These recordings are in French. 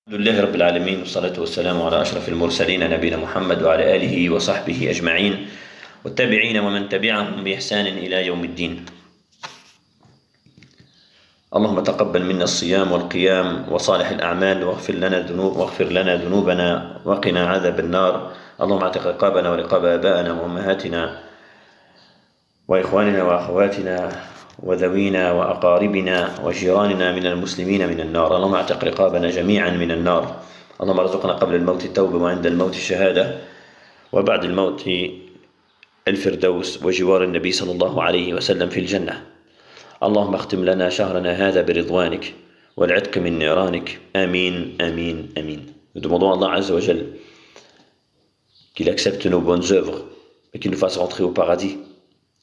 الحمد لله رب العالمين والصلاة والسلام على أشرف المرسلين نبينا محمد وعلى آله وصحبه أجمعين والتابعين ومن تبعهم بإحسان إلى يوم الدين. اللهم تقبل منا الصيام والقيام وصالح الأعمال واغفر لنا ذنوبنا وقنا عذاب النار. اللهم اعتق رقابنا ورقاب آبائنا وأمهاتنا وإخواننا وأخواتنا وذوينا وأقاربنا وجيراننا من المسلمين من النار. اللهم اعتق رقابنا جميعا من النار. اللهم ارزقنا قبل الموت التوبة وعند الموت الشهادة وبعد الموت الفردوس وجوار النبي صلى الله عليه وسلم في الجنة. اللهم اختم لنا شهرنا هذا برضوانك والعتق من نيرانك. آمين آمين آمين. Nous demandons à Allah Azza wa Jal qu'il accepte nos bonnes œuvres et qu'il nous fasse rentrer au paradis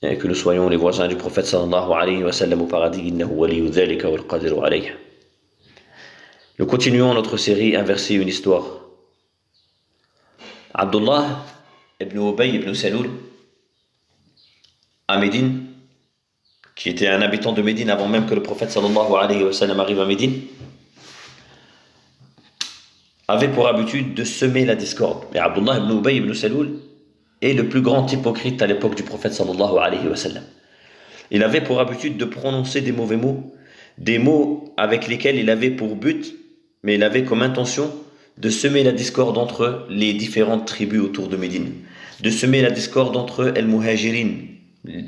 et que nous soyons les voisins du prophète sallallahu alayhi wa sallam au paradis. Innahu waliyu dhalika wal qadiru alayh. Nous continuons notre série Un verset, une histoire. Abdullah ibn Ubay ibn Saloul à Médine, qui était un habitant de Médine avant même que le prophète sallallahu alayhi wa sallam arrive à Médine, avait pour habitude de semer la discorde. Et Abdullah ibn Ubay ibn Saloul est le plus grand hypocrite à l'époque du prophète sallallahu alayhi wa sallam. Il avait pour habitude de prononcer des mauvais mots, des mots avec lesquels il avait pour but, mais il avait comme intention de semer la discorde entre les différentes tribus autour de Médine, de semer la discorde entre el-Muhajirin,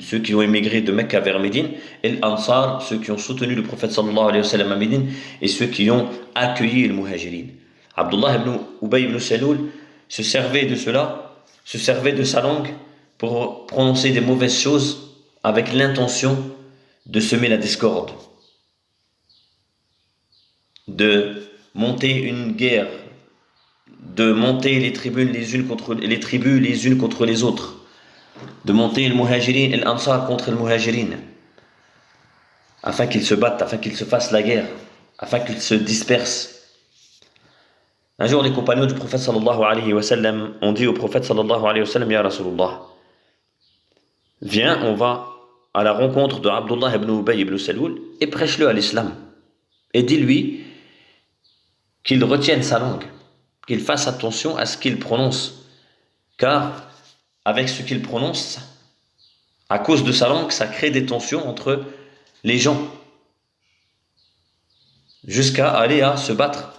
ceux qui ont émigré de Mecca vers Médine, et l'Ansar, ceux qui ont soutenu le prophète sallallahu alayhi wa sallam à Médine, et ceux qui ont accueilli el Muhajirin. Abdullah ibn Ubay ibn Saloul se servait de cela, se servait de sa langue pour prononcer des mauvaises choses avec l'intention de semer la discorde, de monter une guerre, de monter les tribus les unes contre les autres, de monter le Muhajirin et l'Ansar contre le Muhajirin, afin qu'ils se battent, afin qu'ils se fassent la guerre, afin qu'ils se dispersent. Un jour, les compagnons du prophète sallallahu alayhi wa sallam ont dit au prophète sallallahu alayhi wa sallam: Ya Rasulullah, viens, on va à la rencontre de Abdullah ibn Ubay ibn Saloul et prêche-le à l'islam. Et dis-lui qu'il retienne sa langue, qu'il fasse attention à ce qu'il prononce, car avec ce qu'il prononce, à cause de sa langue, ça crée des tensions entre les gens, jusqu'à aller à se battre,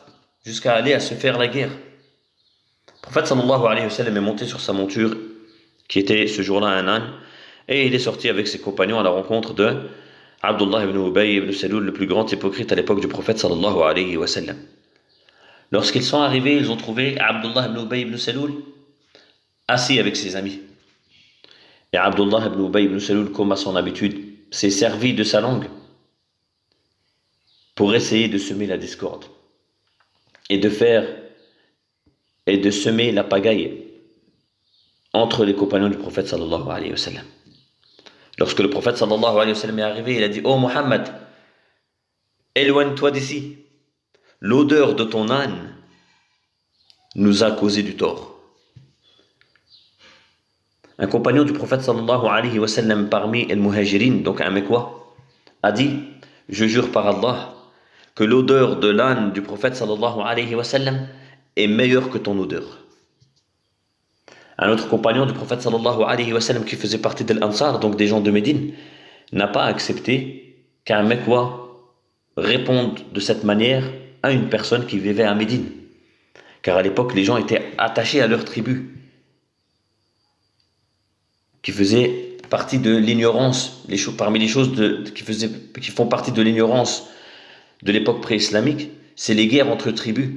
jusqu'à aller à se faire la guerre. Le prophète sallallahu alayhi wa sallam est monté sur sa monture, qui était ce jour-là un âne, et il est sorti avec ses compagnons à la rencontre de Abdullah ibn Ubay ibn Saloul, le plus grand hypocrite à l'époque du prophète sallallahu alayhi wa sallam. Lorsqu'ils sont arrivés, ils ont trouvé Abdullah ibn Ubay ibn Saloul assis avec ses amis. Et Abdullah ibn Ubay ibn Saloul, comme à son habitude, s'est servi de sa langue pour essayer de semer la discorde et de semer la pagaille entre les compagnons du prophète sallallahu alayhi wa sallam. Lorsque le prophète sallallahu alayhi wa sallam est arrivé, il a dit: Oh Muhammad, éloigne-toi d'ici. L'odeur de ton âne nous a causé du tort. Un compagnon du prophète sallallahu alayhi wa sallam parmi el Muhajirin, donc un Mekwa, a dit: Je jure par Allah que l'odeur de l'âne du prophète sallallahu alayhi wa sallam est meilleure que ton odeur. Un autre compagnon du prophète sallallahu alayhi wa sallam qui faisait partie de l'Ansar, donc des gens de Médine, n'a pas accepté qu'un Mekwa réponde de cette manière à une personne qui vivait à Médine. Car à l'époque, les gens étaient attachés à leur tribu, qui faisaient partie de l'ignorance, parmi les choses qui font partie de l'ignorance de l'époque pré-islamique, c'est les guerres entre tribus.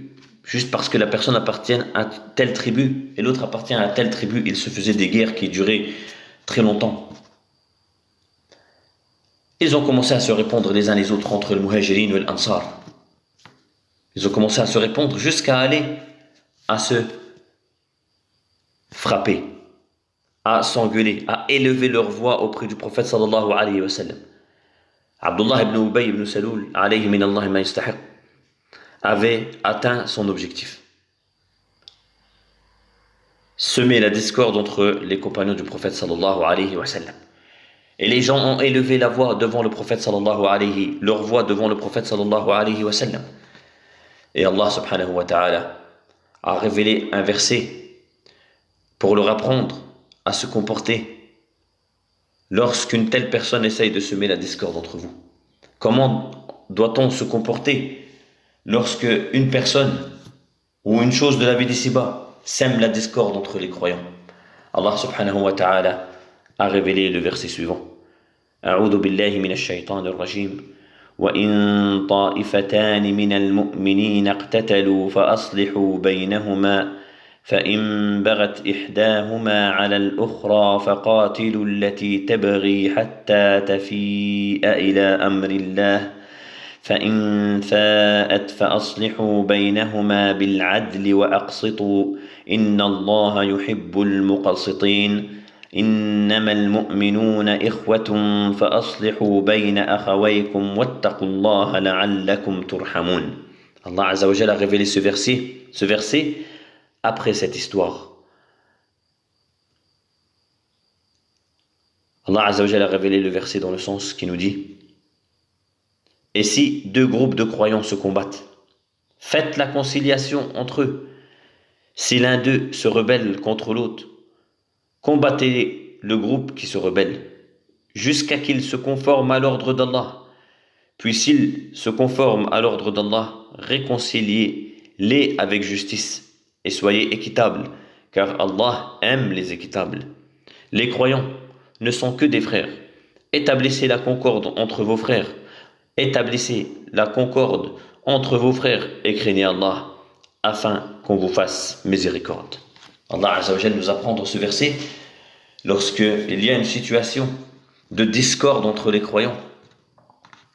Juste parce que la personne appartient à telle tribu et l'autre appartient à telle tribu, il se faisait des guerres qui duraient très longtemps. Ils ont commencé à se répondre les uns les autres entre le Muhajirin et l'Ansar. Ils ont commencé à se répondre jusqu'à aller à se frapper, à s'engueuler, à élever leur voix auprès du prophète sallallahu alayhi wa sallam. Abdullah ibn Ubay ibn Saloul, alayhi min Allah ma yastahiq, avait atteint son objectif. Semer la discorde entre les compagnons du prophète sallallahu alayhi wa sallam. Et les gens ont élevé la voix devant le prophète sallallahu alayhi, leur voix devant le prophète sallallahu alayhi wa sallam. Et Allah subhanahu wa ta'ala a révélé un verset pour leur apprendre à se comporter lorsqu'une telle personne essaye de semer la discorde entre vous. Comment doit-on se comporter lorsque une personne ou une chose de la vie d'ici-bas sème la discorde entre les croyants? Allah subhanahu wa ta'ala a révélé le verset suivant. أعوذ بالله من الشيطان الرجيم وإن طائفتان من المؤمنين اقتتلوا فأصلحوا بينهما فإن بغت إحداهما على الأخرى فقاتلوا التي تبغي حتى تفيء إلى أمر الله فإن فاءت فأصلحوا بينهما بالعدل وأقسطوا إن الله يحب المقسطين إنما المؤمنون إخوة فأصلحوا بين أخويكم واتقوا الله لعلكم ترحمون. Allah Azza wa Jalla a révélé ce verset après cette histoire. Allah Azza wa Jalla a révélé le verset dans le sens qui nous dit: et si deux groupes de croyants se combattent, faites la conciliation entre eux. Si l'un d'eux se rebelle contre l'autre, combattez le groupe qui se rebelle, jusqu'à qu'il se conforme à l'ordre d'Allah. Puis s'il se conforme à l'ordre d'Allah, réconciliez-les avec justice et soyez équitables, car Allah aime les équitables. Les croyants ne sont que des frères. Établissez la concorde entre vos frères. Établissez la concorde entre vos frères et craignez Allah, afin qu'on vous fasse miséricorde. Allah Azza wa Jalla nous apprend dans ce verset, lorsqu'il y a une situation de discorde entre les croyants,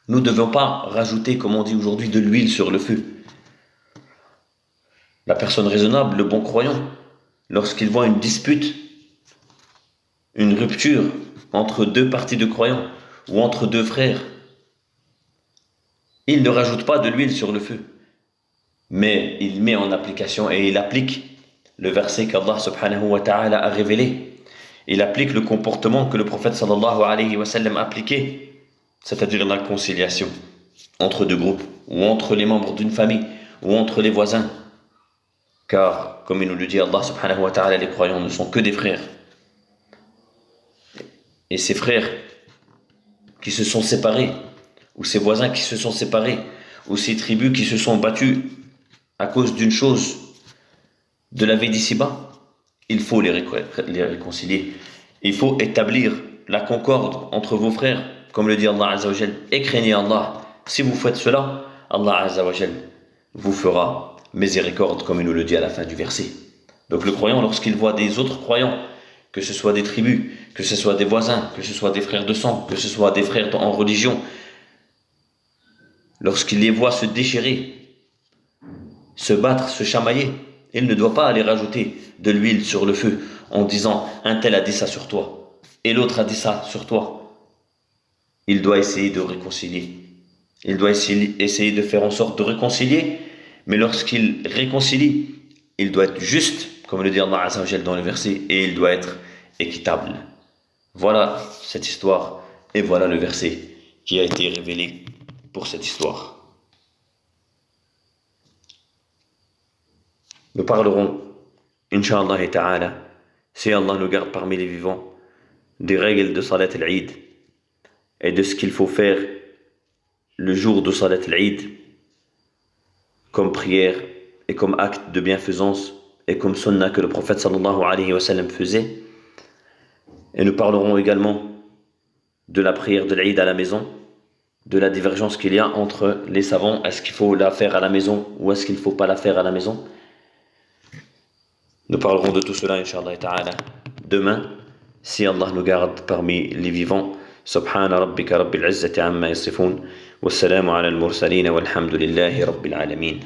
nous ne devons pas rajouter, comme on dit aujourd'hui, de l'huile sur le feu. La personne raisonnable, le bon croyant, lorsqu'il voit une dispute, une rupture entre deux parties de croyants ou entre deux frères, il ne rajoute pas de l'huile sur le feu, mais il met en application et il applique le verset qu'Allah subhanahu wa ta'ala a révélé. Il applique le comportement que le prophète sallallahu alayhi wa sallam appliquait, c'est-à-dire la conciliation entre deux groupes, ou entre les membres d'une famille, ou entre les voisins. Car, comme il nous le dit Allah subhanahu wa ta'ala, les croyants ne sont que des frères. Et ces frères qui se sont séparés, ou ces voisins qui se sont séparés, ou ces tribus qui se sont battues à cause d'une chose de la vie d'ici-bas, il faut les réconcilier. Il faut établir la concorde entre vos frères, comme le dit Allah Azza wa Jal, et craignez Allah. Si vous faites cela, Allah Azza wa Jal vous fera miséricorde, comme il nous le dit à la fin du verset. Donc le croyant, lorsqu'il voit des autres croyants, que ce soit des tribus, que ce soit des voisins, que ce soit des frères de sang, que ce soit des frères en religion, lorsqu'il les voit se déchirer, se battre, se chamailler, il ne doit pas aller rajouter de l'huile sur le feu en disant un tel a dit ça sur toi et l'autre a dit ça sur toi. Il doit essayer de réconcilier. Il doit essayer de faire en sorte de réconcilier, mais lorsqu'il réconcilie, il doit être juste, comme le dit Allah Azza wa Jalla dans le verset, et il doit être équitable. Voilà cette histoire et voilà le verset qui a été révélé pour cette histoire. Nous parlerons, Inch'Allah ta'ala, si Allah nous garde parmi les vivants, des règles de Salat al-Eid et de ce qu'il faut faire le jour de Salat al-Eid comme prière et comme acte de bienfaisance et comme sunnah que le prophète sallallahu alayhi wa sallam faisait. Et nous parlerons également de la prière de l'Eid à la maison, de la divergence qu'il y a entre les savants, est-ce qu'il faut la faire à la maison ou est-ce qu'il ne faut pas la faire à la maison. Nous parlerons de tout cela, Inch'Allah ta'ala, demain, si Allah nous garde parmi les vivants. Subhana rabbika rabbil izzati amma yasifun, wassalamu ala al-mursalin walhamdulillahi rabbil alamin.